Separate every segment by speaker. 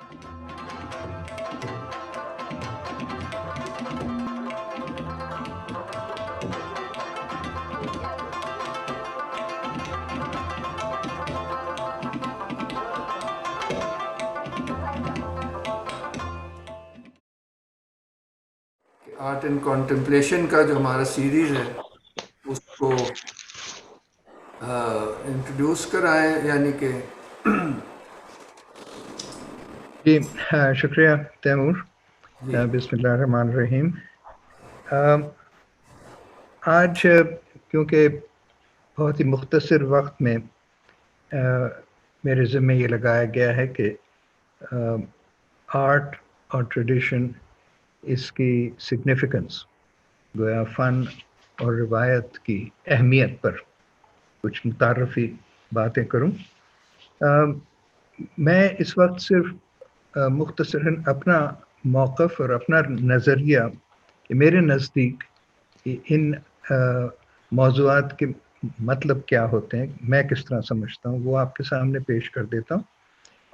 Speaker 1: Art and contemplation کا جو ہمارا سیریز ہے اس کو انٹروڈیوس کرائیں، یعنی کہ
Speaker 2: جی شکریہ تیمور.
Speaker 1: جی
Speaker 2: بسم اللہ الرحمن الرحیم. آج کیونکہ بہت ہی مختصر وقت میں میرے ذمہ یہ لگایا گیا ہے کہ آرٹ اور ٹریڈیشن، اس کی سگنیفیکنس، گویا فن اور روایت کی اہمیت پر کچھ متعارفی باتیں کروں. میں اس وقت صرف مختصراً اپنا موقف اور اپنا نظریہ کہ میرے نزدیک ان موضوعات کے مطلب کیا ہوتے ہیں، میں کس طرح سمجھتا ہوں، وہ آپ کے سامنے پیش کر دیتا ہوں.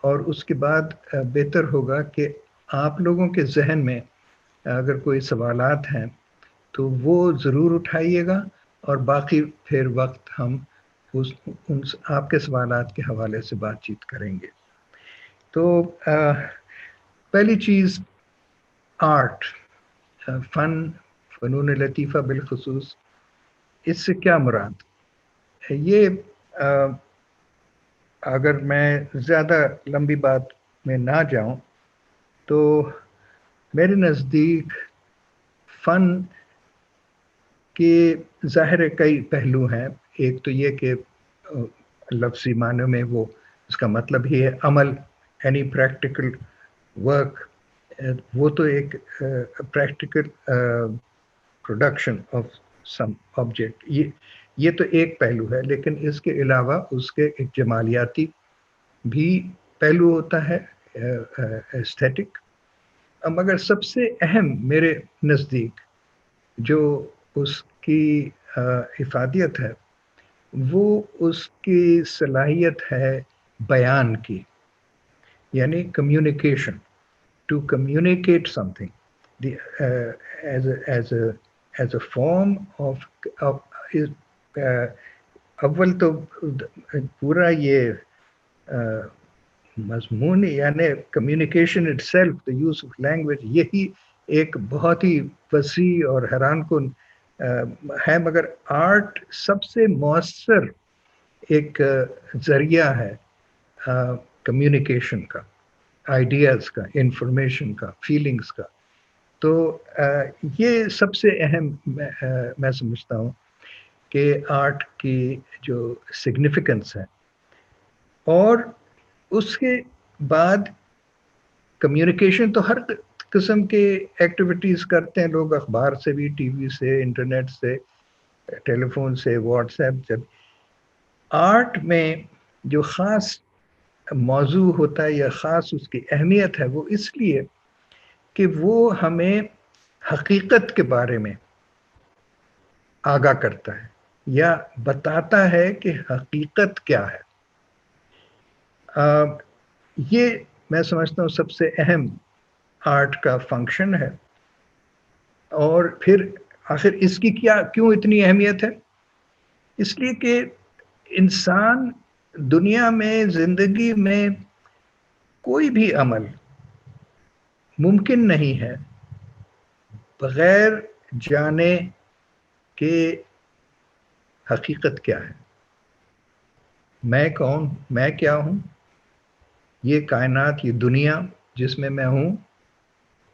Speaker 2: اور اس کے بعد بہتر ہوگا کہ آپ لوگوں کے ذہن میں اگر کوئی سوالات ہیں تو وہ ضرور اٹھائیے گا، اور باقی پھر وقت ہم ان آپ کے سوالات کے حوالے سے بات چیت کریں گے. تو پہلی چیز، آرٹ، فنون لطیفہ بالخصوص، اس سے کیا مراد؟ یہ اگر میں زیادہ لمبی بات میں نہ جاؤں تو میرے نزدیک فن کے ظاہر کئی پہلو ہیں. ایک تو یہ کہ لفظی معنی میں وہ اس کا مطلب ہی ہے عمل، اینی پریکٹیکل ورک. وہ تو ایک practical production of some object, یہ تو ایک پہلو ہے. لیکن اس کے علاوہ اس کے ایک جمالیاتی بھی پہلو ہوتا ہے، ایستھیٹک. مگر سب سے اہم میرے نزدیک جو اس کی افادیت ہے وہ اس کی صلاحیت ہے بیان کی، یعنی communication, to communicate something as a form of. اول تو پورا یہ مضمون، یعنی communication itself, the use of language, یہی ایک بہت ہی وسیع اور حیران کن ہے. مگر آرٹ سب سے مؤثر ایک ذریعہ ہے کمیونیکیشن کا، آئیڈیاز کا، انفارمیشن کا، فیلنگز کا. تو یہ سب سے اہم میں سمجھتا ہوں کہ آرٹ کی جو سگنیفیکنس ہے. اور اس کے بعد کمیونیکیشن تو ہر قسم کے ایکٹیویٹیز کرتے ہیں لوگ، اخبار سے بھی، ٹی وی سے، انٹرنیٹ سے، ٹیلی فون سے، واٹس ایپ. جب آرٹ میں جو خاص موضوع ہوتا ہے یا خاص اس کی اہمیت ہے، وہ اس لیے کہ وہ ہمیں حقیقت کے بارے میں آگاہ کرتا ہے یا بتاتا ہے کہ حقیقت کیا ہے. یہ میں سمجھتا ہوں سب سے اہم آرٹ کا فنکشن ہے. اور پھر آخر اس کی کیوں اتنی اہمیت ہے؟ اس لیے کہ انسان دنیا میں، زندگی میں کوئی بھی عمل ممکن نہیں ہے بغیر جانے کہ حقیقت کیا ہے، میں کون، میں کیا ہوں، یہ کائنات، یہ دنیا جس میں ہوں،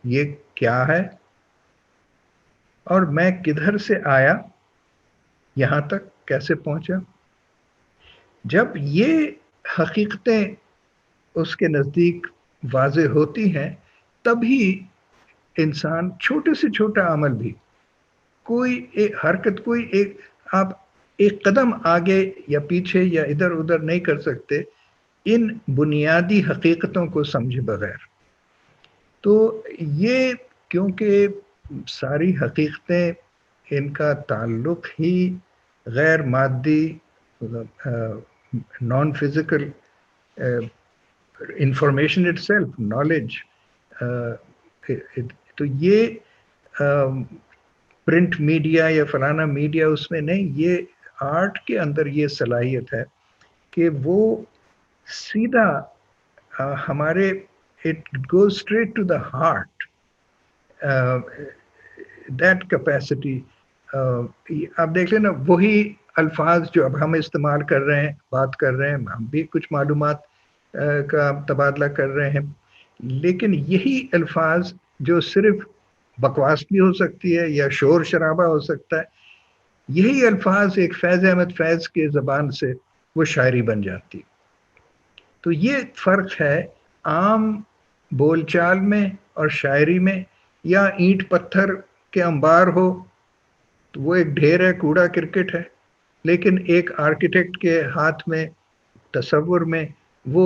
Speaker 2: یہ کیا ہے، اور میں کدھر سے آیا، یہاں تک کیسے پہنچا. جب یہ حقیقتیں اس کے نزدیک واضح ہوتی ہیں تبھی انسان چھوٹے سے چھوٹا عمل بھی، کوئی ایک حرکت، کوئی ایک، آپ ایک قدم آگے یا پیچھے یا ادھر ادھر نہیں کر سکتے ان بنیادی حقیقتوں کو سمجھے بغیر. تو یہ کیونکہ ساری حقیقتیں، ان کا تعلق ہی غیر مادی، non physical information it self, knowledge. تو یہ پرنٹ میڈیا یا فلانا میڈیا اس میں نہیں، یہ آرٹ کے اندر یہ صلاحیت ہے کہ وہ سیدھا ہمارے it goes straight to the heart. That capacity آپ دیکھ لیں نا، وہی الفاظ جو اب ہم استعمال کر رہے ہیں، بات کر رہے ہیں، ہم بھی کچھ معلومات کا تبادلہ کر رہے ہیں، لیکن یہی الفاظ جو صرف بکواس بھی ہو سکتی ہے یا شور شرابہ ہو سکتا ہے، یہی الفاظ ایک فیض احمد فیض کے زبان سے وہ شاعری بن جاتی. تو یہ فرق ہے عام بول چال میں اور شاعری میں. یا اینٹ پتھر کے انبار ہو تو وہ ایک ڈھیر ہے، کوڑا کرکٹ ہے، لیکن ایک آرکیٹیکٹ کے ہاتھ میں، تصور میں، وہ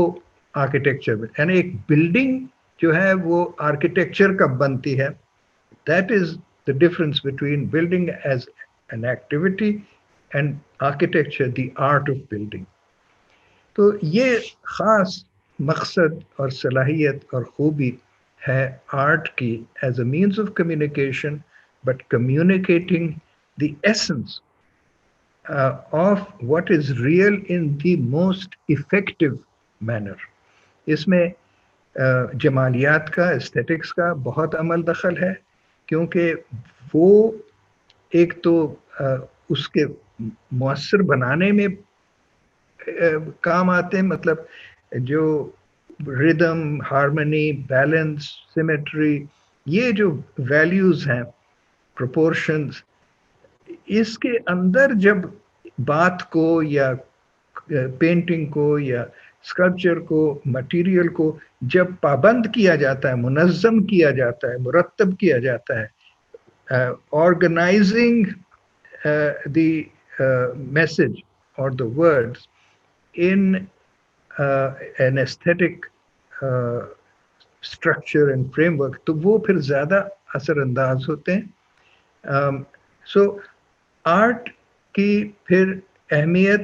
Speaker 2: آرکیٹیکچر میں، یعنی ایک بلڈنگ جو ہے وہ آرکیٹیکچر کب بنتی ہے. That is the difference between building as an activity and architecture, the art of building. تو یہ خاص مقصد اور صلاحیت اور خوبی ہے آرٹ کی as a means of communication, but communicating the essence of what is real in the most effective manner. اس میں جمالیات کا، استھیٹکس کا بہت عمل دخل ہے، کیونکہ وہ ایک تو اس کے مؤثر بنانے میں کام آتے ہیں، مطلب جو ردم، ہارمنی، بیلنس، سیمیٹری، یہ جو ویلیوز ہیں، پروپورشنز، اس کے اندر جب بات کو یا پینٹنگ کو یا اسکلپچر کو، مٹیریل کو جب پابند کیا جاتا ہے، منظم کیا جاتا ہے، مرتب کیا جاتا ہے، organizing the message or the words in an aesthetic structure and framework، تو وہ پھر زیادہ اثر انداز ہوتے ہیں. سو آرٹ کی پھر اہمیت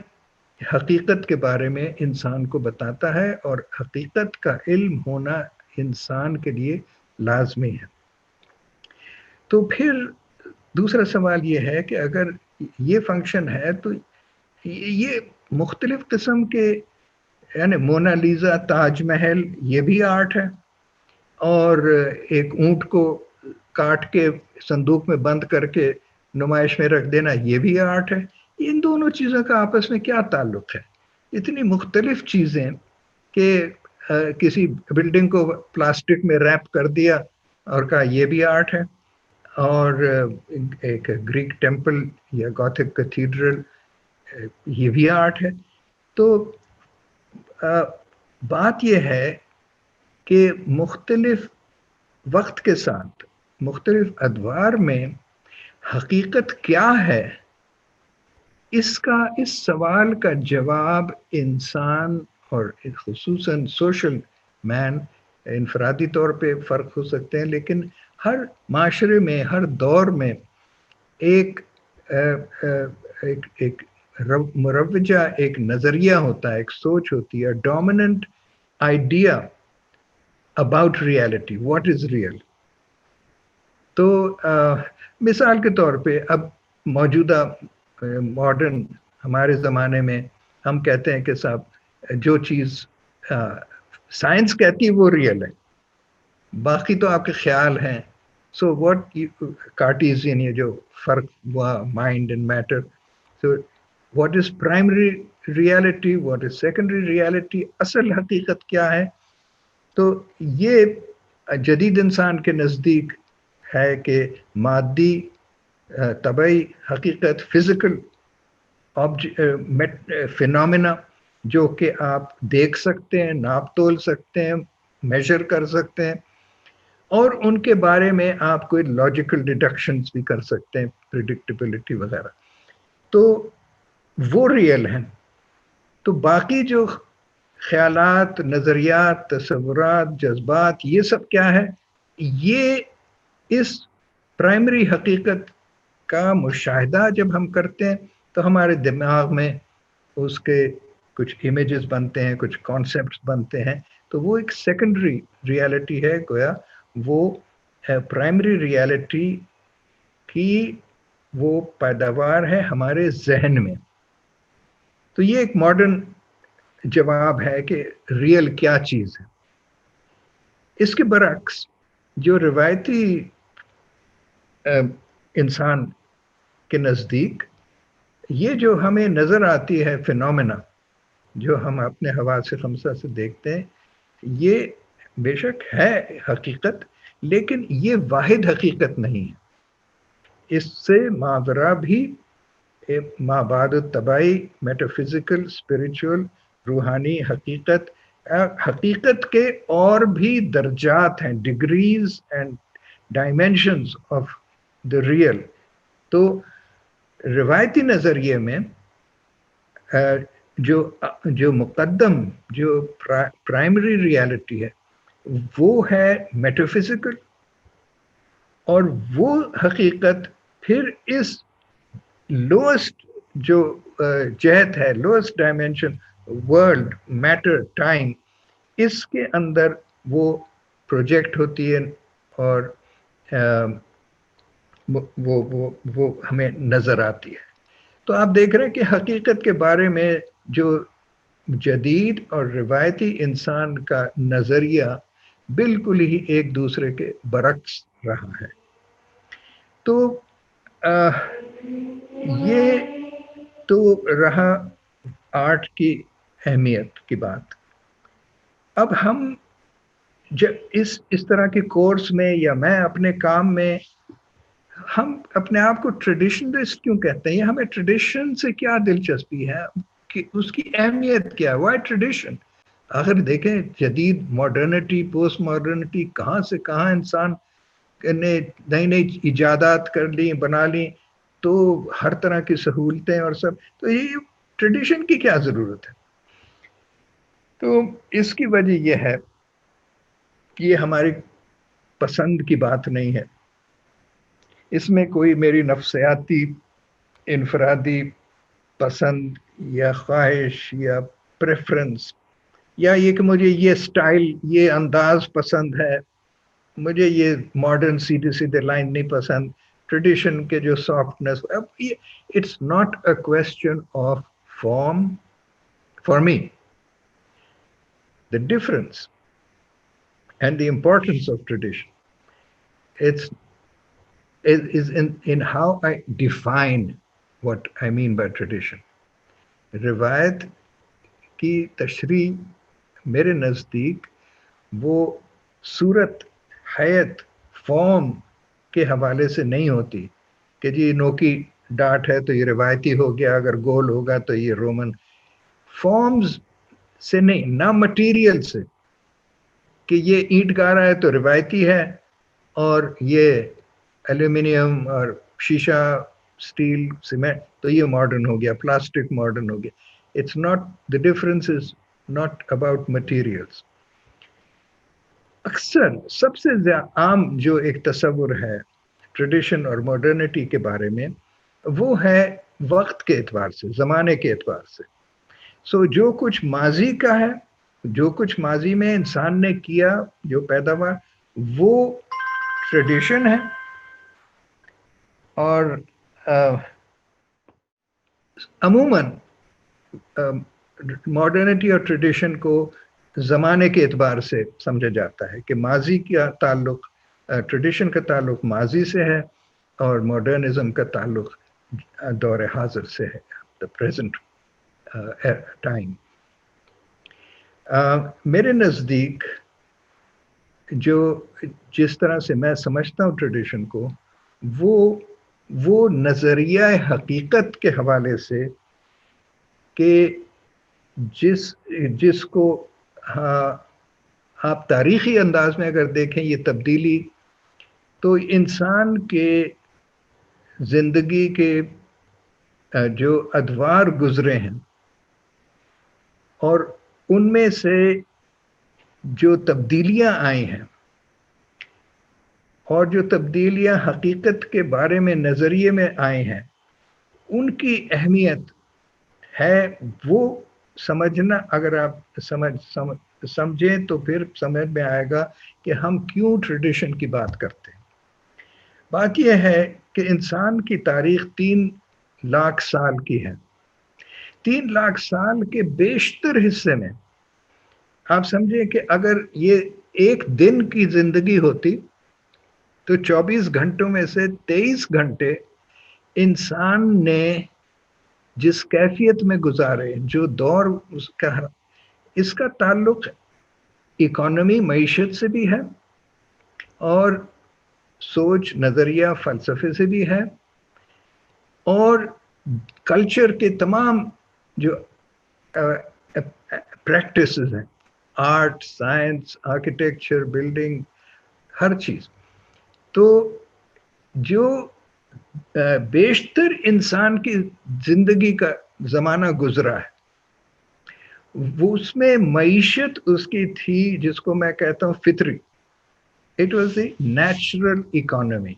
Speaker 2: حقیقت کے بارے میں انسان کو بتاتا ہے، اور حقیقت کا علم ہونا انسان کے لیے لازمی ہے. تو پھر دوسرا سوال یہ ہے کہ اگر یہ فنکشن ہے تو یہ مختلف قسم کے، یعنی مونا لیزا، تاج محل، یہ بھی آرٹ ہے، اور ایک اونٹ کو کاٹ کے صندوق میں بند کر کے نمائش میں رکھ دینا، یہ بھی آرٹ ہے. ان دونوں چیزوں کا آپس میں کیا تعلق ہے؟ اتنی مختلف چیزیں کہ کسی بلڈنگ کو پلاسٹک میں ریپ کر دیا اور کہا یہ بھی آرٹ ہے، اور ایک گریک ٹیمپل یا گوتھک کیتھیڈرل، یہ بھی آرٹ ہے. تو بات یہ ہے کہ مختلف وقت کے ساتھ مختلف ادوار میں حقیقت کیا ہے، اس سوال کا جواب انسان، اور خصوصاً سوشل مین، انفرادی طور پہ فرق ہو سکتے ہیں، لیکن ہر معاشرے میں، ہر دور میں ایک مروجہ، ایک نظریہ ہوتا ہے، ایک سوچ ہوتی ہے، dominant idea about reality, what is real. تو مثال کے طور پہ اب موجودہ ماڈرن ہمارے زمانے میں ہم کہتے ہیں کہ صاحب جو چیز سائنس کہتی ہے وہ ریئل ہے، باقی تو آپ کے خیال ہیں. سو واٹ کارٹیزین، یہ جو فرق ہوا mind and matter, so what is primary reality, what is secondary reality, اصل حقیقت کیا ہے. تو یہ جدید انسان کے نزدیک ہے کہ مادی طبعی حقیقت، فزیکل فینومینا، جو کہ آپ دیکھ سکتے ہیں، ناپ تول سکتے ہیں، میجر کر سکتے ہیں، اور ان کے بارے میں آپ کوئی لاجیکل ڈیڈکشنز بھی کر سکتے ہیں، پریڈکٹیبلٹی وغیرہ، تو وہ ریئل ہیں. تو باقی جو خیالات، نظریات، تصورات، جذبات، یہ سب کیا ہے؟ یہ اس پرائمری حقیقت کا مشاہدہ جب ہم کرتے ہیں تو ہمارے دماغ میں اس کے کچھ امیجز بنتے ہیں، کچھ کانسیپٹس بنتے ہیں، تو وہ ایک سیکنڈری ریالٹی ہے، گویا وہ پرائمری ریالٹی کی وہ پیداوار ہے ہمارے ذہن میں. تو یہ ایک ماڈرن جواب ہے کہ ریئل کیا چیز ہے. اس کے برعکس جو روایتی انسان کے نزدیک یہ جو ہمیں نظر آتی ہے فینومینا، جو ہم اپنے حواس خمسہ سے دیکھتے ہیں، یہ بے شک ہے حقیقت، لیکن یہ واحد حقیقت نہیں ہے. اس سے ماورا بھی مابعد الطبعی، میٹافزیکل، اسپریچول، روحانی حقیقت، حقیقت کے اور بھی درجات ہیں، degrees and dimensions of the real. تو روایتی نظریے میں جو مقدم، جو پرائمری ریالٹی ہے وہ ہے میٹافزیکل، اور وہ حقیقت پھر اس لوئسٹ جو جہت ہے، lowest dimension, world, matter, time, اس کے اندر وہ پروجیکٹ ہوتی ہے اور وہ ہمیں نظر آتی ہے. تو آپ دیکھ رہے ہیں کہ حقیقت کے بارے میں جو جدید اور روایتی انسان کا نظریہ بالکل ہی ایک دوسرے کے برعکس رہا ہے. تو یہ تو رہا آرٹ کی اہمیت کی بات. اب ہم جب اس طرح کے کورس میں یا میں اپنے کام میں، ہم اپنے آپ کو ٹریڈیشنلسٹ کیوں کہتے ہیں؟ ہمیں ٹریڈیشن سے کیا دلچسپی ہے کہ اس کی اہمیت کیا ہے؟ Why tradition? اگر دیکھیں جدید ماڈرنٹی، پوسٹ ماڈرنٹی، کہاں سے کہاں انسان نے نئی نئی ایجادات کر لی، بنا لی، تو ہر طرح کی سہولتیں اور سب، تو یہ ٹریڈیشن کی کیا ضرورت ہے؟ تو اس کی وجہ یہ ہے کہ یہ ہماری پسند کی بات نہیں ہے. اس میں کوئی میری نفسیاتی انفرادی پسند یا خواہش یا پریفرنس، یا یہ کہ مجھے یہ سٹائل، یہ انداز پسند ہے، مجھے یہ ماڈرن سیدھے سیدھے لائن نہیں پسند، ٹریڈیشن کے جو سافٹنس، اب یہ it's not a question of form for me. The difference and the importance of tradition is in how I define what I mean by tradition. روایت کی تشریح میرے نزدیک وہ صورت، حیت، فارم کے حوالے سے نہیں ہوتی کہ جی نوکی ڈاٹ ہے تو یہ روایتی ہو گیا، اگر گول ہوگا تو یہ رومن. فارمز سے نہیں، نہ مٹیریل سے کہ یہ اینٹ گارا ہے تو روایتی ہے اور یہ ایلومینیم اور شیشہ، اسٹیل، سیمنٹ تو یہ ماڈرن ہو گیا، پلاسٹک ماڈرن ہو گیا. It's not, the difference is not about materials. اکثر سب سے عام جو ایک تصور ہے ٹریڈیشن اور ماڈرنٹی کے بارے میں، وہ ہے وقت کے اعتبار سے، زمانے کے اعتبار سے. سو جو کچھ ماضی کا ہے، جو کچھ ماضی میں انسان نے کیا، جو پیداوار، وہ ٹریڈیشن ہے. اور عموماً ماڈرنٹی اور ٹریڈیشن کو زمانے کے اعتبار سے سمجھا جاتا ہے کہ ماضی کا تعلق، ٹریڈیشن کا تعلق ماضی سے ہے اور ماڈرنزم کا تعلق دور حاضر سے ہے، دا پریزنٹ ٹائم. میرے نزدیک جس طرح سے میں سمجھتا ہوں ٹریڈیشن کو، وہ نظریہ حقیقت کے حوالے سے کہ جس کو آپ تاریخی انداز میں اگر دیکھیں یہ تبدیلی، تو انسان کے زندگی کے جو ادوار گزرے ہیں اور ان میں سے جو تبدیلیاں آئی ہیں اور جو تبدیلیاں حقیقت کے بارے میں نظریے میں آئی ہیں، ان کی اہمیت ہے وہ سمجھنا. اگر آپ سمجھیں تو پھر سمجھ میں آئے گا کہ ہم کیوں ٹریڈیشن کی بات کرتے ہیں. بات یہ ہے کہ انسان کی تاریخ 3 لاکھ سال کی ہے. 3 لاکھ سال کے بیشتر حصے میں آپ سمجھیں کہ اگر یہ ایک دن کی زندگی ہوتی تو 24 گھنٹوں میں سے 23 گھنٹے انسان نے جس کیفیت میں گزارے، جو دور اس کا تعلق اکانومی معیشت سے بھی ہے اور سوچ نظریہ فلسفے سے بھی ہے اور کلچر کے تمام جو پریکٹسز ہیں، آرٹ، سائنس، آرکیٹیکچر، بلڈنگ، ہر چیز. تو جو بیشتر انسان کی زندگی کا زمانہ گزرا ہے وہ اس میں معیشت اس کی تھی جس کو میں کہتا ہوں فطری. It was the natural economy.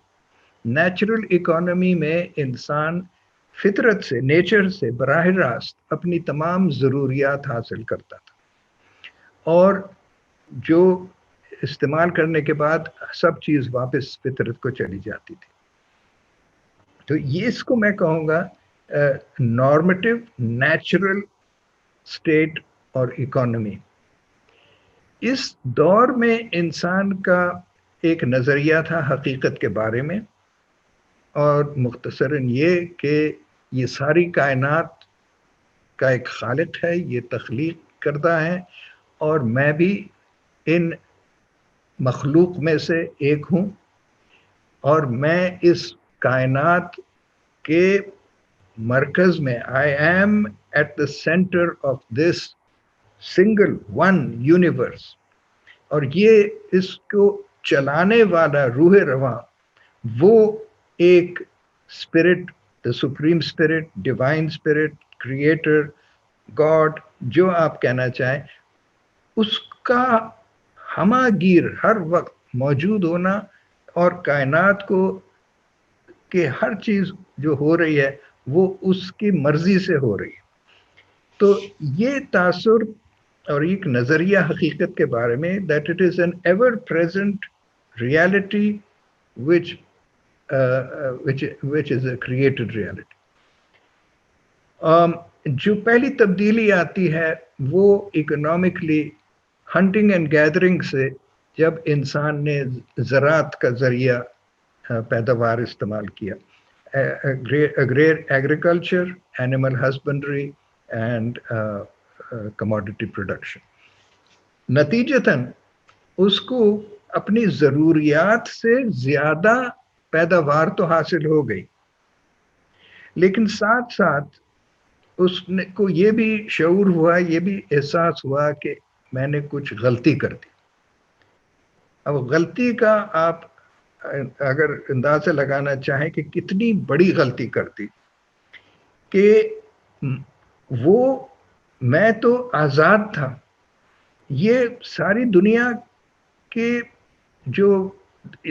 Speaker 2: Natural economy میں انسان فطرت سے، نیچر سے براہ راست اپنی تمام ضروریات حاصل کرتا تھا اور جو استعمال کرنے کے بعد سب چیز واپس فطرت کو چلی جاتی تھی. تو یہ اس کو میں کہوں گا نارمیٹو نیچرل اسٹیٹ اور اکانومی. اس دور میں انسان کا ایک نظریہ تھا حقیقت کے بارے میں، اور مختصراً یہ کہ یہ ساری کائنات کا ایک خالق ہے، یہ تخلیق کردہ ہے اور میں بھی ان مخلوق میں سے ایک ہوں اور میں اس کائنات کے مرکز میں I am at the centre of this single one universe. اور یہ اس کو چلانے والا روح رواں وہ ایک spirit, the supreme spirit, divine spirit, creator, God, جو آپ کہنا چاہیں، اس کا ہمہ گیر ہر وقت موجود ہونا اور کائنات کو کہ ہر چیز جو ہو رہی ہے وہ اس کی مرضی سے ہو رہی ہے. تو یہ تاثر اور ایک نظریہ حقیقت کے بارے میں that it is an ever present reality which is a created reality. جو پہلی تبدیلی آتی ہے وہ اکنامکلی ہنٹنگ اینڈ گیدرنگ سے، جب انسان نے زراعت کا ذریعہ پیداوار استعمال کیا، agriculture, animal husbandry and commodity production. نتیجتاً اس کو اپنی ضروریات سے زیادہ پیداوار تو حاصل ہو گئی، لیکن ساتھ ساتھ اس کو یہ بھی شعور ہوا، یہ بھی احساس ہوا کہ میں نے کچھ غلطی کر دی. اب غلطی کا آپ اگر اندازہ لگانا چاہیں کہ کتنی بڑی غلطی کر دی کہ وہ میں تو آزاد تھا، یہ ساری دنیا کے جو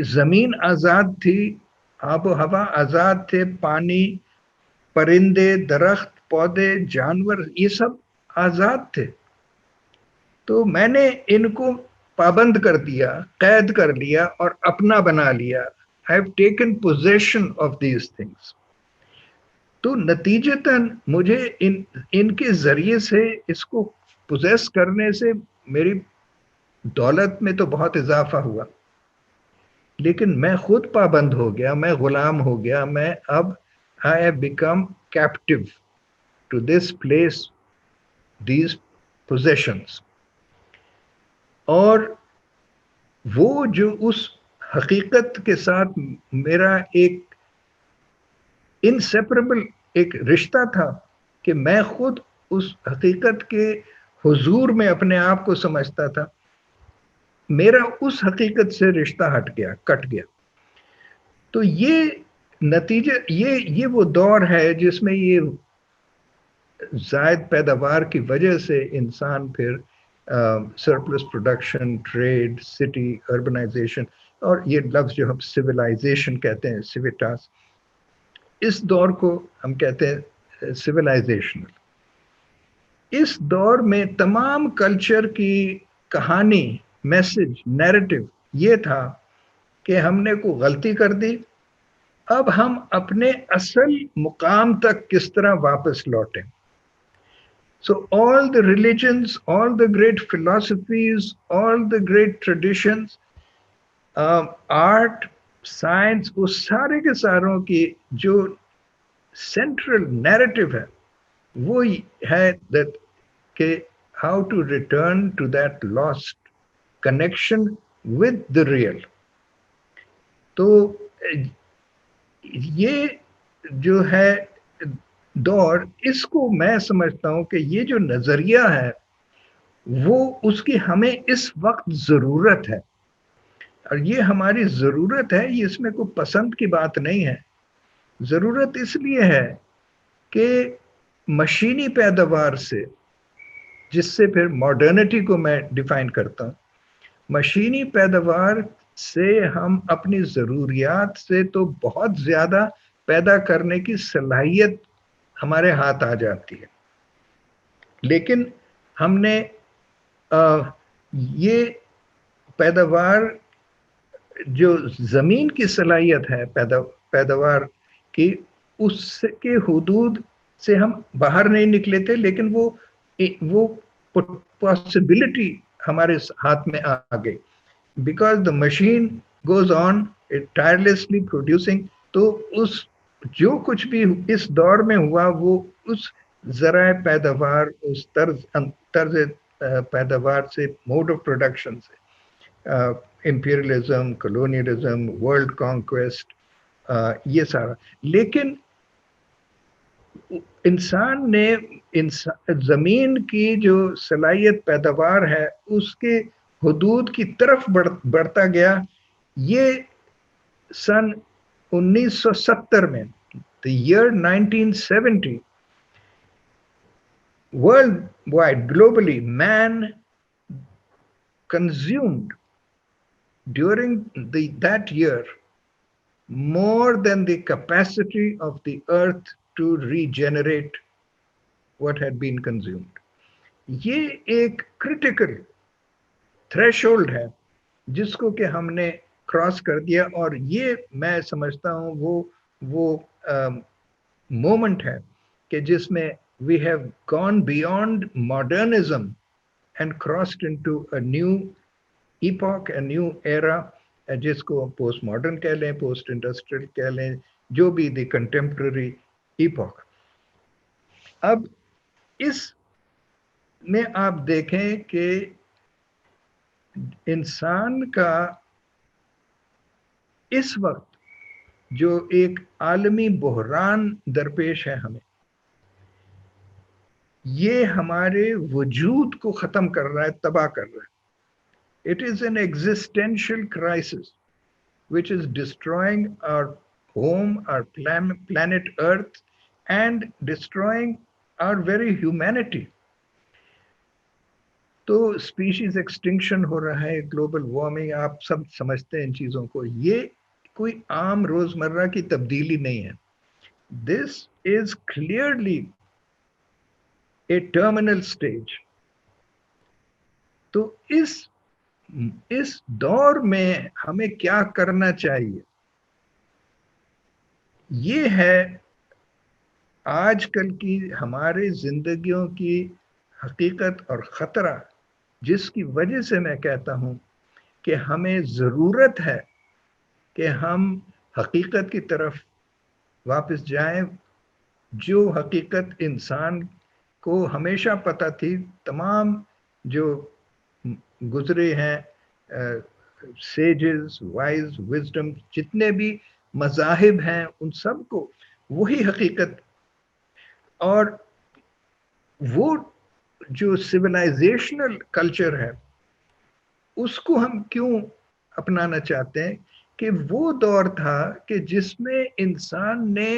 Speaker 2: زمین آزاد تھی، آب و ہوا آزاد تھے، پانی، پرندے، درخت، پودے، جانور، یہ سب آزاد تھے. تو میں نے ان کو پابند کر دیا، قید کر لیا اور اپنا بنا لیا. I have taken possession of these things. تو نتیجتاً مجھے ان کے ذریعے سے، اس کو پوزیس کرنے سے میری دولت میں تو بہت اضافہ ہوا، لیکن میں خود پابند ہو گیا، میں غلام ہو گیا. میں اب I have become captive to this place, these possessions. اور وہ جو اس حقیقت کے ساتھ میرا ایک انسیپریبل ایک رشتہ تھا کہ میں خود اس حقیقت کے حضور میں اپنے آپ کو سمجھتا تھا، میرا اس حقیقت سے رشتہ ہٹ گیا، کٹ گیا. تو یہ نتیجہ، یہ وہ دور ہے جس میں یہ زائد پیداوار کی وجہ سے انسان پھر surplus production, trade, city, urbanisation, اور یہ لفظ جو ہم سویلائزیشن کہتے ہیں، سیویٹاس، اس دور کو ہم کہتے ہیں سویلائزیشنل. اس دور میں تمام کلچر کی کہانی، میسج، نیریٹو یہ تھا کہ ہم نے کوئی غلطی کر دی، اب ہم اپنے اصل مقام تک کس طرح واپس لوٹیں. So all the religions, all the great philosophies, all the great traditions, art, science, وہ سارے کے ساروں کی جو سینٹرل نیریٹو ہے وہ ہے that کہ how to return to that lost connection with the real. تو یہ جو ہے دور، اس کو میں سمجھتا ہوں کہ یہ جو نظریہ ہے وہ اس کی ہمیں اس وقت ضرورت ہے، اور یہ ہماری ضرورت ہے، یہ اس میں کوئی پسند کی بات نہیں ہے. ضرورت اس لیے ہے کہ مشینی پیداوار سے، جس سے پھر ماڈرنٹی کو میں ڈیفائن کرتا ہوں، مشینی پیداوار سے ہم اپنی ضروریات سے تو بہت زیادہ پیدا کرنے کی صلاحیت ہمارے ہاتھ آ جاتی ہے، لیکن ہم نے یہ پیداوار جو زمین کی صلاحیت ہے پیداوار کی، اس کے حدود سے ہم باہر نہیں نکلے تھے، لیکن وہ پاسبلٹی ہمارے ہاتھ میں آ گئی. Because the machine goes on tirelessly producing. تو اس جو کچھ بھی اس دور میں ہوا وہ اس ذرائع پیداوار، اس طرز پیداوار سے، موڈ آف پروڈکشن سے، امپیریلزم، کولونیلزم، ورلڈ کانکویسٹ، یہ سارا. لیکن انسان نے زمین کی جو صلاحیت پیداوار ہے اس کے حدود کی طرف بڑھتا گیا. یہ سن 1970 میں، the year 1970, worldwide, globally, man consumed during that year more than the capacity of the earth to regenerate what had been consumed. یہ ایک کرٹیکل تھریش ہولڈ ہے جس کو کہ ہم نے کراس کر دیا، اور یہ میں سمجھتا ہوں وہ مومنٹ ہے کہ جس میں we have gone beyond modernism and crossed into a new epoch, a new era, جس کو پوسٹ ماڈرن کہہ لیں، پوسٹ انڈسٹریل کہہ لیں، جو بھی دی کنٹمپرری ایپاک. اب اس میں آپ دیکھیں کہ انسان کا اس وقت جو ایک عالمی بحران درپیش ہے ہمیں، یہ ہمارے وجود کو ختم کر رہا ہے، تباہ کر رہا ہے. It is an existential crisis which is destroying our home, our planet Earth, and destroying our very humanity. تو اسپیشیز ایکسٹنکشن ہو رہا ہے، گلوبل وارمنگ، آپ سب سمجھتے ہیں ان چیزوں کو. یہ کوئی عام روزمرہ کی تبدیلی نہیں ہے. This is clearly a terminal stage. تو اس دور میں ہمیں کیا کرنا چاہیے، یہ ہے آج کل کی ہماری زندگیوں کی حقیقت اور خطرہ، جس کی وجہ سے میں کہتا ہوں کہ ہمیں ضرورت ہے کہ ہم حقیقت کی طرف واپس جائیں، جو حقیقت انسان کو ہمیشہ پتہ تھی. تمام جو گزرے ہیں سیجز، وائز، وزڈم، جتنے بھی مذاہب ہیں، ان سب کو وہی حقیقت، اور وہ جو سویلائزیشنل کلچر ہے اس کو ہم کیوں اپنانا چاہتے ہیں کہ وہ دور تھا کہ جس میں انسان نے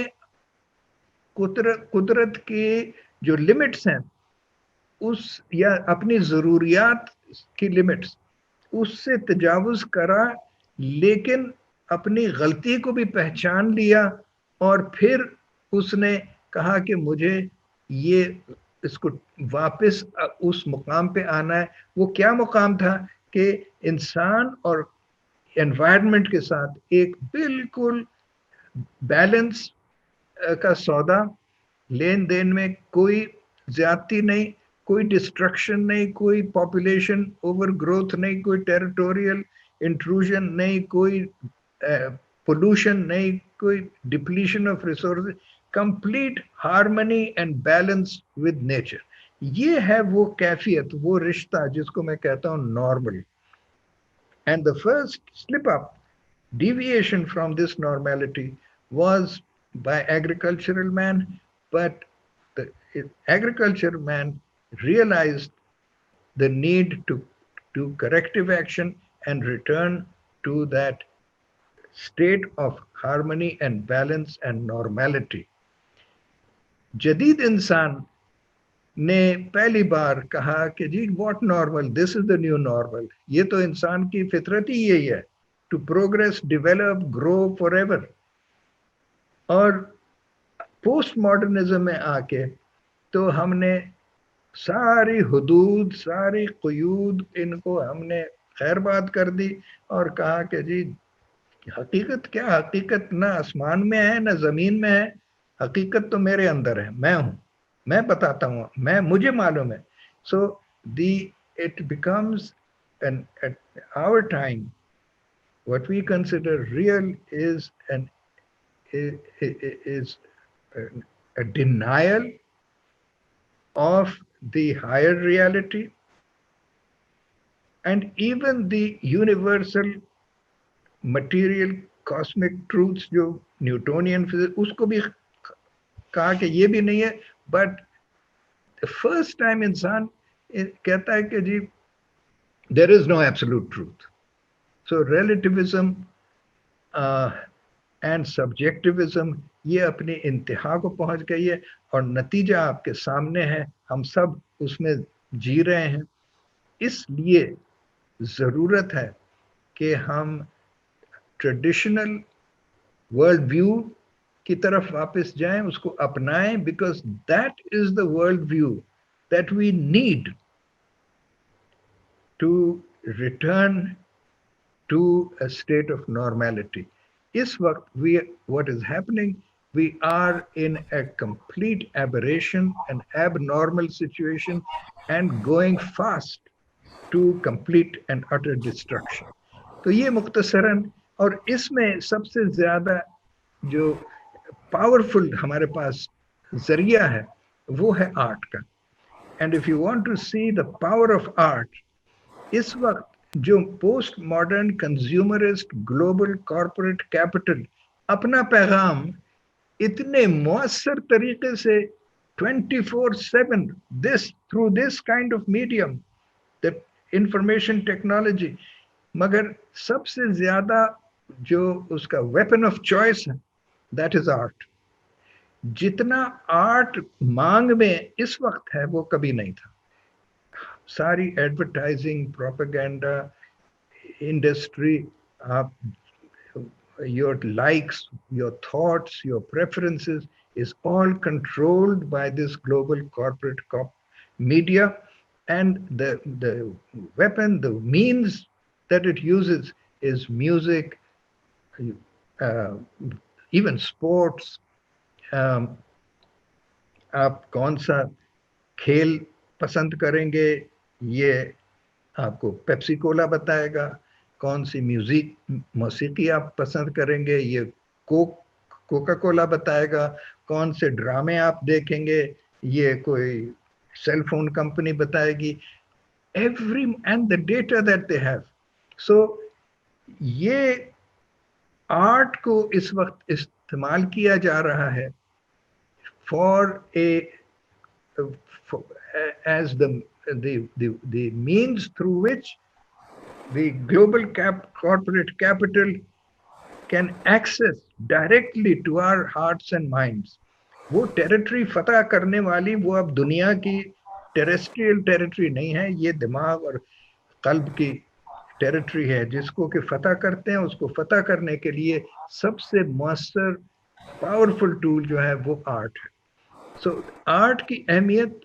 Speaker 2: قدرت کے جو لمٹس ہیں اس یا اپنی ضروریات کی لمٹس، اس سے تجاوز کرا، لیکن اپنی غلطی کو بھی پہچان لیا، اور پھر اس نے کہا کہ مجھے یہ اس کو واپس اس مقام پہ آنا ہے. وہ کیا مقام تھا کہ انسان اور انوائرمنٹ کے ساتھ ایک بالکل بیلنس کا سودا, لین دین میں کوئی زیادتی نہیں, کوئی ڈسٹرکشن نہیں, کوئی پاپولیشن اوور گروتھ نہیں, کوئی ٹیریٹوریل انٹروژن نہیں, کوئی پولوشن نہیں, کوئی depletion of resources, complete harmony and balance with nature. یہ ہے وہ کیفیت, وہ رشتہ جس کو میں کہتا ہوں normal. And the first slip up, deviation from this normality was by agricultural man, but the agriculture man realized the need to do corrective action and return to that state of harmony and balance and normality. جدید انسان نے پہلی بار کہا کہ جی what normal, this is the new normal. یہ تو انسان کی فطرت ہی یہی ہے, to progress, develop, grow forever. اور پوسٹ ماڈرنزم میں آ کے تو ہم نے ساری حدود, ساری قیود, ان کو ہم نے خیر بات کر دی اور کہا کہ جی حقیقت کیا, حقیقت نہ آسمان میں ہے نہ زمین میں ہے, حقیقت تو میرے اندر ہے, میں ہوں, میں بتاتا ہوں, مجھے معلوم ہے. سو it becomes at our time what we consider real is a denial of the higher reality and even the universal material cosmic truths جو نیوٹونین فزکس, اس کو بھی کہا کہ یہ بھی نہیں ہے. بٹ فرسٹ ٹائم انسان کہتا ہے کہ جی there is no absolute truth. So relativism and subjectivism یہ اپنی انتہا کو پہنچ گئی ہے, اور نتیجہ آپ کے سامنے ہے, ہم سب اس میں جی رہے ہیں. اس لیے ضرورت ہے کہ ہم ٹریڈیشنل ورلڈ ویو کی طرف واپس جائیں, اس کو اپنائیں, because that is the world view that we need to return to a state of normality. اس وقت what is happening, we are in a complete aberration, an abnormal situation, and going fast to complete and utter destruction. تو یہ مختصراً, اور اس میں سب سے زیادہ جو پاورفل ہمارے پاس ذریعہ ہے وہ ہے آرٹ کا. And if you want to see the power of art, اس وقت جو post modern consumerist global corporate capital اپنا پیغام اتنے مؤثر طریقے سے 24/7 through this kind of medium, the information technology, مگر سب سے زیادہ جو اس کا ویپن آف چوائس ہے that is art. جتنا آرٹ مانگ میں اس وقت ہے وہ کبھی نہیں تھا. ساری ایڈورٹائزنگ, پروپیگنڈا, انڈسٹری, آپ your likes, your thoughts, your preferences is all controlled by this global corporate media, and the weapon, the means that it uses is music, even sports. آپ کون سا کھیل پسند کریں گے یہ آپ کو پیپسی کولا بتائے گا, کون سی موسیقی آپ پسند کریں گے یہ کوکا کولا بتائے گا, کون سے ڈرامے آپ دیکھیں گے یہ کوئی سیل فون کمپنی بتائے گی. and the data that they have. So یہ آرٹ کو اس وقت استعمال کیا جا رہا ہے as the means through which the global corporate capital can access directly to our hearts and minds. وہ ٹیریٹری فتح کرنے والی وہ اب دنیا کی ٹیریسٹریل ٹیریٹری نہیں ہے, یہ دماغ اور قلب کی ٹیریٹری ہے جس کو کہ فتح کرتے ہیں. اس کو فتح کرنے کے لیے سب سے مؤثر پاورفل ٹول جو ہے وہ آرٹ ہے. سو آرٹ کی اہمیت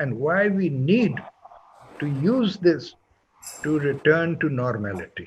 Speaker 2: and why we need to use this to return to normality.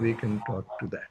Speaker 2: we can talk to that.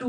Speaker 3: to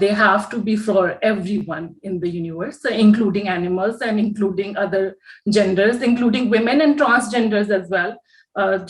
Speaker 3: They have to be for everyone in the universe, including animals and including other genders, including women and transgenders as well,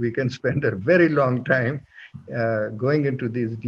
Speaker 2: we can spend a very long time going into these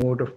Speaker 2: mode of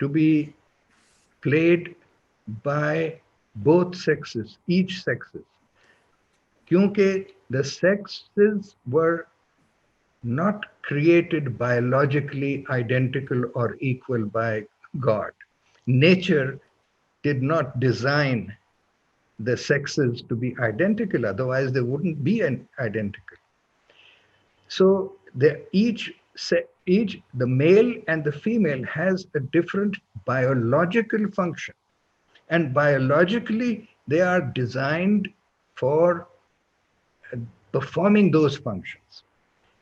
Speaker 2: to be played by both sexes, each sexes. Kyunke the sexes were not created biologically identical or equal by God. Nature did not design the sexes to be identical, otherwise they wouldn't be identical. So the male and the female has a different biological function, and biologically they are designed for performing those functions.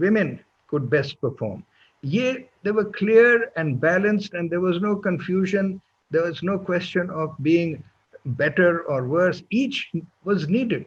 Speaker 2: women could best perform. They were clear and balanced and there was no confusion. There was no question of being better or worse. Each was needed.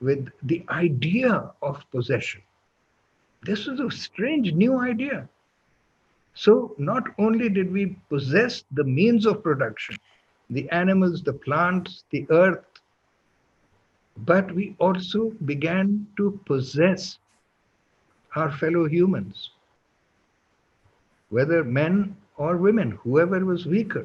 Speaker 2: with the idea of possession. This was a strange new idea. So not only did we possess the means of production, the animals, the plants, the earth, but we also began to possess our fellow humans, whether men or women, whoever was weaker.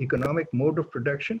Speaker 2: economic mode of production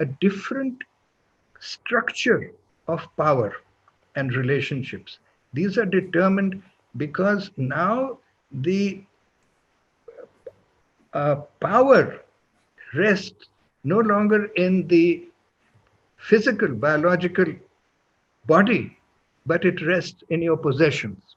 Speaker 2: a different structure of power and relationships. These are determined because now the power rests no longer in the physical, biological body, but it rests in your possessions.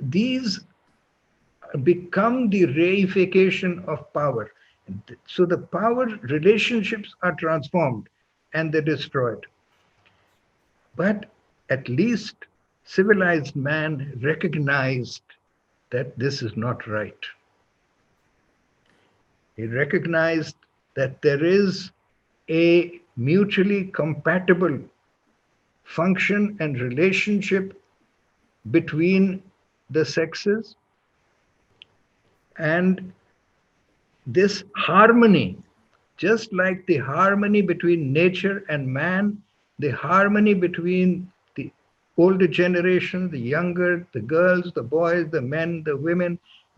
Speaker 2: these become the reification of power. So the power relationships are transformed and they're destroyed. But at least civilized man recognized that this is not right. He recognized that there is a mutually compatible function and relationship between the sexes, and this harmony, just like the harmony between nature and man, the harmony between the older generation, the younger, the girls, the boys, the men, the women,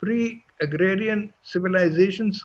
Speaker 2: pre-agrarian civilizations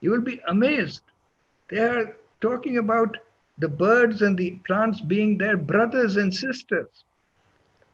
Speaker 2: you will be amazed. They are talking about the birds and the plants being their brothers and sisters.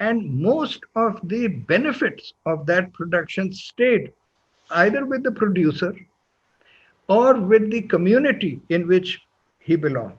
Speaker 2: and most of the benefits of that production stayed either with the producer or with the community in which he belonged.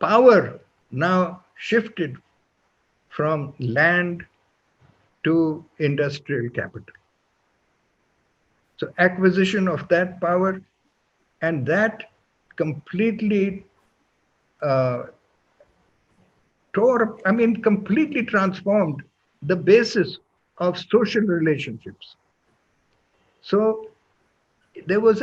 Speaker 2: power now shifted from land to industrial capital. So acquisition of that power, and that completely completely transformed the basis of social relationships. So there was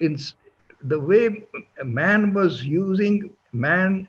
Speaker 2: in the way man was using man,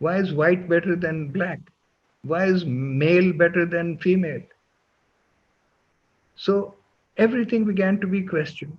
Speaker 2: Why is white better than black? Why is male better than female? So everything began to be questioned.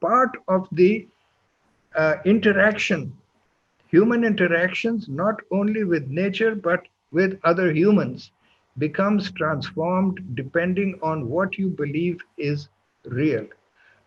Speaker 2: part of the interaction, human interactions, not only with nature but with other humans, becomes transformed depending on what you believe is real.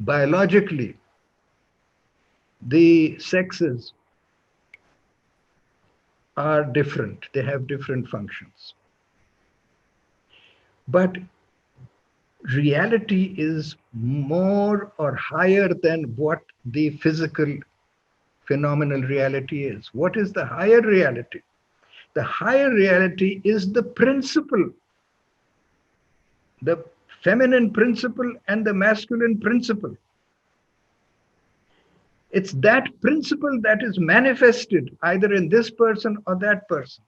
Speaker 2: biologically the sexes are different, they have different functions, but reality is more or higher than what the physical phenomenal reality is. What is the higher reality? The higher reality is the principle, the feminine principle and the masculine principle. It's that principle that is manifested either in this person or that person.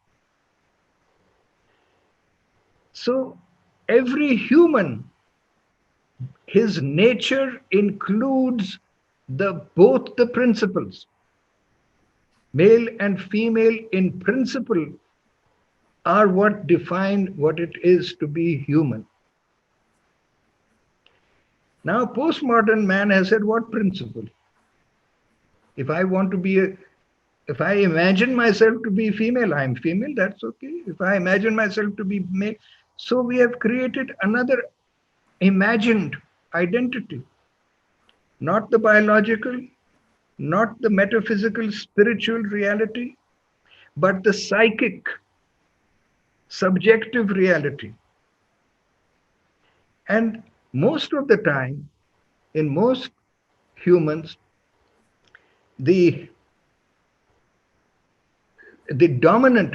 Speaker 2: So every human, his nature includes both the principles. Male and female in principle are what define what it is to be human. Now, postmodern man has said, what principle? If I imagine myself to be female, I'm female, that's okay. If I imagine myself to be male, so we have created another imagined identity, not the biological, not the metaphysical, spiritual reality, but the psychic, subjective reality. And most of the time, in most humans, the dominant,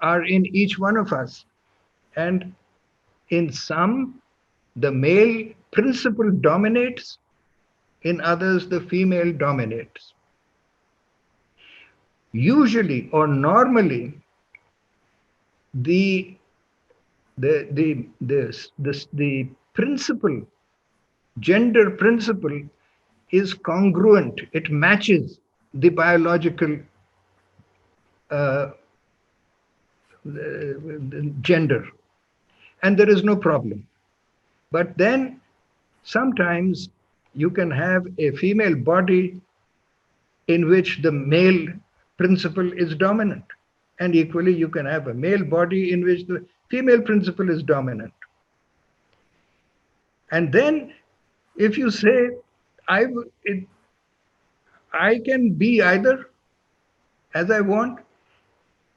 Speaker 2: are in each one of us. And in some, the male principle dominates, in others, the female dominates. Usually or normally, the principle, gender principle, is congruent. It matches the biological gender, and there is no problem. But then sometimes you can have a female body in which the male principle is dominant, and equally you can have a male body in which the female principle is dominant. And then if you say, I can be either as I want,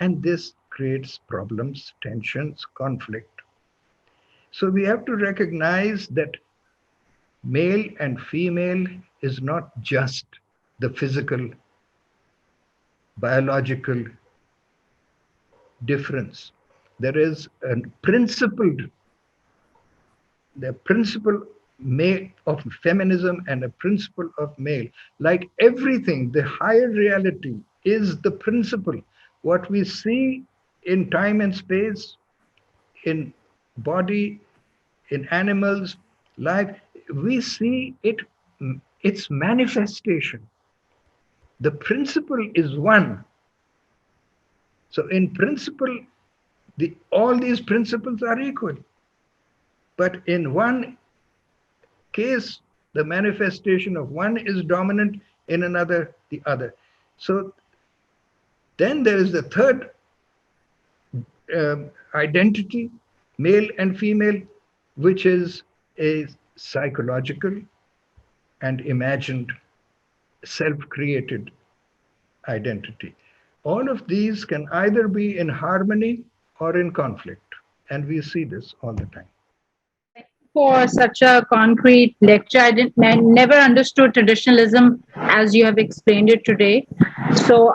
Speaker 2: and this creates problems, tensions, conflict. So we have to recognize that male and female is not just the physical, biological difference. There is a principle of feminism and a principle of male. Like everything, the higher reality is the principle. What we see in time and space, in body, in animals, life, we see its manifestation. The principle is one. So in principle, all these principles are equal. But in one case, the manifestation of one is dominant, in another, the other. So then there is the third identity, male and female, which is a psychological and imagined, self-created identity. All of these can either be in harmony or in conflict, and we see this all the time.
Speaker 4: For such a concrete lecture, I never understood traditionalism as you have explained it today. So,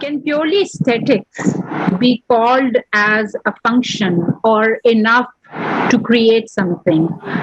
Speaker 4: can purely aesthetics be called as a function or enough to create something?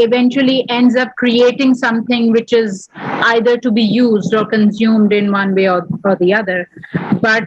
Speaker 4: eventually ends up creating something which is either to be used or consumed in one way or the other. But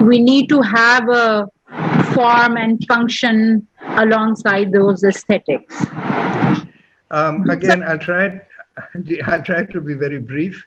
Speaker 4: we need to have a form and function alongside those aesthetics?
Speaker 2: Again, I'll try to be very brief.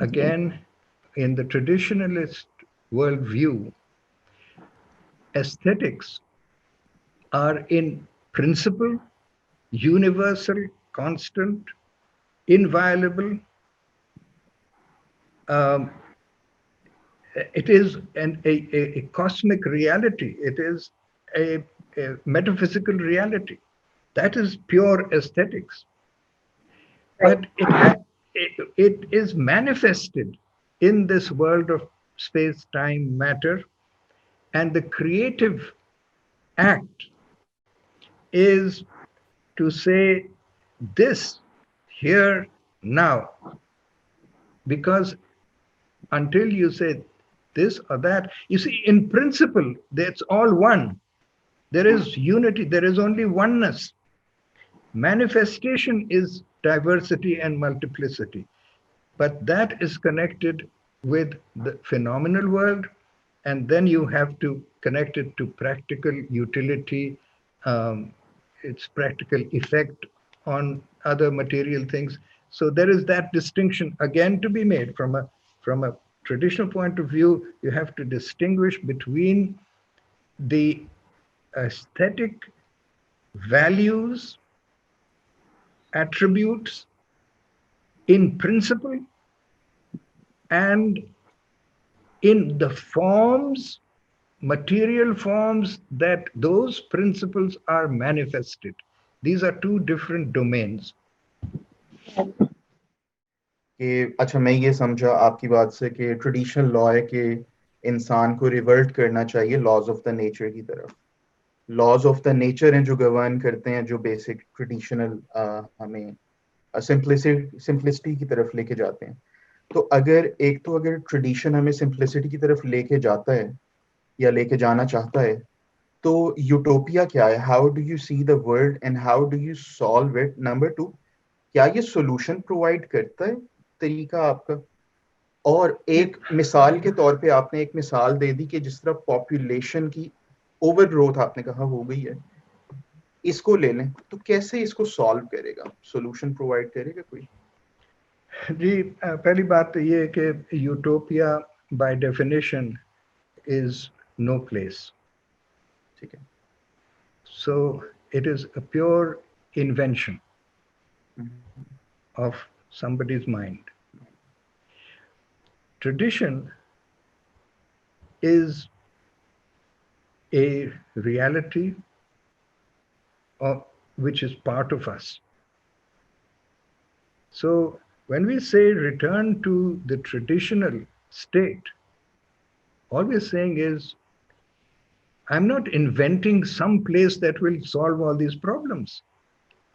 Speaker 2: again, in the traditionalist worldview, aesthetics are in principle, universal, constant, inviolable. It is a cosmic reality. It is a metaphysical reality. That is pure aesthetics. But it is manifested in this world of space, time, matter. And the creative act is to say this here now. Because until you say this or that, you see, in principle, that's all one. There is unity, there is only oneness. Manifestation is diversity and multiplicity, but that is connected with the phenomenal world, and then you have to connect it to practical utility, its practical effect on other material things. So there is that distinction again to be made from a traditional point of view. You have to distinguish between the aesthetic values, attributes in principle, and in the forms, material forms that those principles are manifested. These are two different domains.
Speaker 5: کہ اچھا میں یہ سمجھا آپ کی بات سے کہ ٹریڈیشنل لا ہے کہ انسان کو ریورٹ کرنا چاہیے لاز آف دا نیچر کی طرف. لاز آف دا نیچر ہیں جو گورن کرتے ہیں، جو بیسک ٹریڈیشنل ہمیں سمپلسٹی کی طرف لے کے جاتے ہیں. تو اگر ٹریڈیشن ہمیں سمپلسٹی کی طرف لے کے جاتا ہے یا لے کے جانا چاہتا ہے، تو یوٹوپیا کیا ہے؟ How do you see the world and how do you solve it? Number 2، کیا یہ سولوشن پرووائڈ کرتا ہے طریقہ آپ کا؟ اور ایک مثال کے طور پہ آپ نے ایک مثال دے دی کہ جس طرح پاپولیشن کی اوور گروتھ آپ نے کہا ہو گئی ہے، اس کو لے لیں تو کیسے اس کو سالو کرے گا؟ سولوشن پرووائڈ کرے گا کوئی؟
Speaker 2: جی، پہلی بات تو یہ ہے کہ utopia by definition is no place.
Speaker 5: ٹھیک ہے.
Speaker 2: So it is a pure invention of somebody's mind. Tradition is a reality which is part of us. So when we say return to the traditional state, all we're saying is, I'm not inventing some place that will solve all these problems.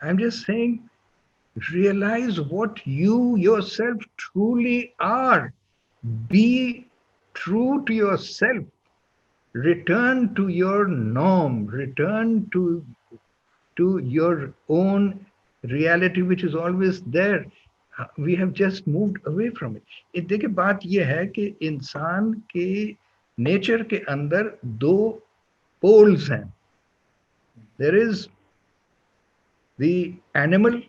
Speaker 2: I'm just saying, realize what you yourself truly are. Be true to yourself. Return to your norm. Return to your own reality, which is always there. We have just moved away from it. دیکھیں بات یہ ہے کہ انسان کے nature کے اندر دو poles ہیں. There is the animal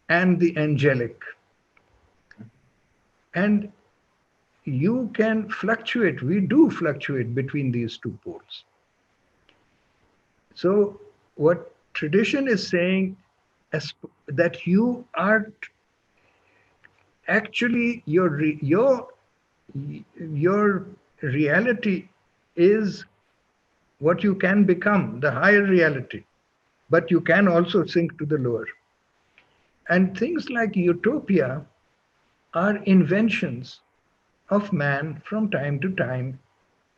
Speaker 2: and the angelic, and you can fluctuate, we do fluctuate between these two poles. So what tradition is saying is that you are actually your reality is what you can become, the higher reality, but you can also sink to the lower. And things like utopia are inventions of man from time to time.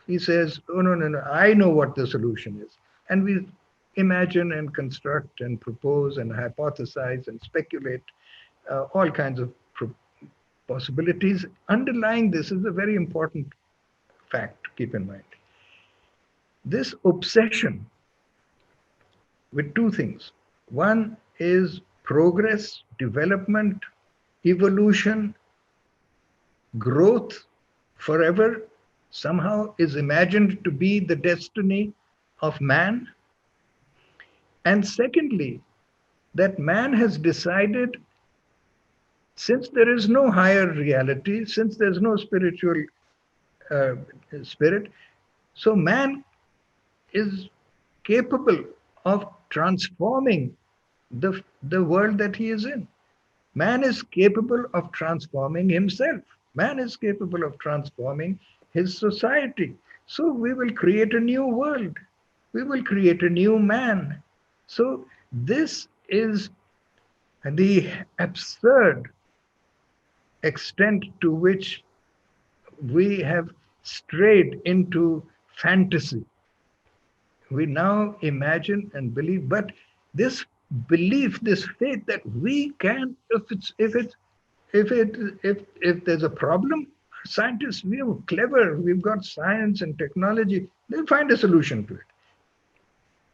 Speaker 2: He says, oh, no, I know what the solution is. And we imagine and construct and propose and hypothesize and speculate all kinds of possibilities. Underlying this is a very important fact to keep in mind. This obsession with two things. One is progress, development, evolution, growth forever somehow is imagined to be the destiny of man. And secondly, that man has decided, since there is no higher reality, since there's no spiritual spirit, so man is capable of transforming the world that he is in. Man is capable of transforming himself. Man is capable of transforming his society. So we will create a new world. We will create a new man. So this is the absurd extent to which we have strayed into fantasy. We now imagine and believe, but this belief, this faith that we can, if there's a problem, scientists, we are clever, we've got science and technology, they'll find a solution to it.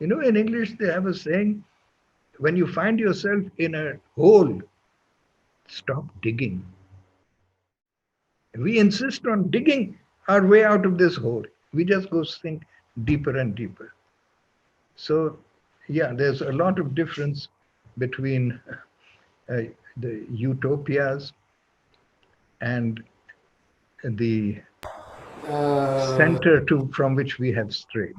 Speaker 2: You know, in English they have a saying, when you find yourself in a hole, stop digging. We insist on digging our way out of this hole. We just go sink deeper and deeper. So, yeah, there's a lot of difference between the utopias and the center from which we have strayed.